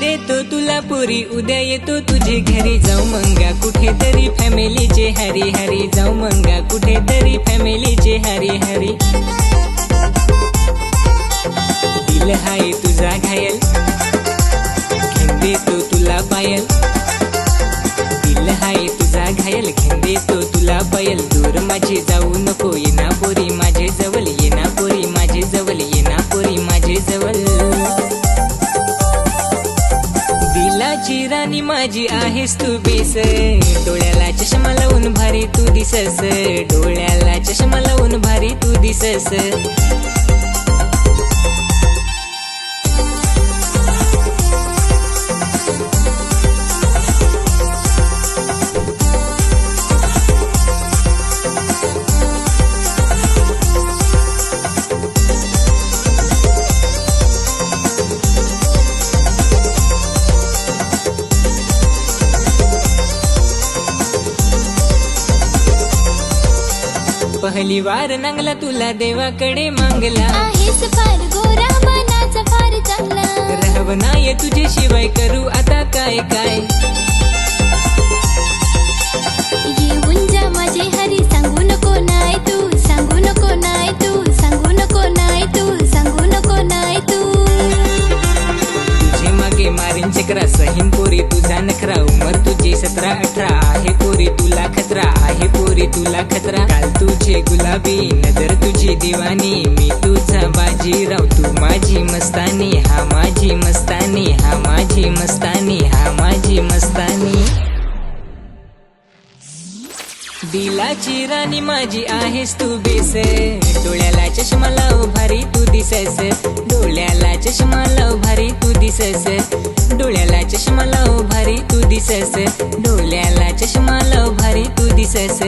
देतो तुला पुरी उद्या येतो तुझे घरी जाऊ मंगा कुठेतरी फॅमिलीचे हरी हरी जाऊ मंगा कुठेतरी फॅमिलीचे हरी हरी दिल हाय तुझा घायल घेऊन देतो तुला पायल दिल हाय तुझा घायल घेऊन देतो तुला पायल दूर माझे जाऊ नको ये ना पोरी माझे जवळ ये ना पोरी माझे जवळ ये ना पोरी माझे जवळ दिलाची राणी माझी आहेस तू बेस डोळ्याला चष्मा लावून भारी तू दिसस डोळ्याला चष्मा लावून भारी तू दिसस पहिली वार नांगला तुला देवाकडे मागला आहेस फार गोरा मनाचा फार चांगला रहव नाय तुझे शिवाय करू आता काय काय येऊन जा माझे हरी सांगू नको नाय तू सांगू नको नाय तू सांगू नको नाय तू सांगू नको नाय तू तुझे मागे मारीन चक्रा सहीन पोरी तुझा नखरा उमर तुझी 17-18 आहे पोरी तुला खतरा आहे पोरी तुला खतरा काल तुझे गुलाबी नजर तुझी दिवानी मी तुझा बाजीराव तू माझी मस्तानी हा माझी मस्तानी हा माझी मस्तानी हा माझी मस्तानी दिलाची राणी माझी आहेस तू बेस डोळ्याला चष्मा लाव भारी तू दिसस डोळ्याला चष्मा लाव भारी तू दिसस डोळ्याला चष्मा लाव भारी तू दिसस डोळ्याला चष्मा लाव भारी तू दिसस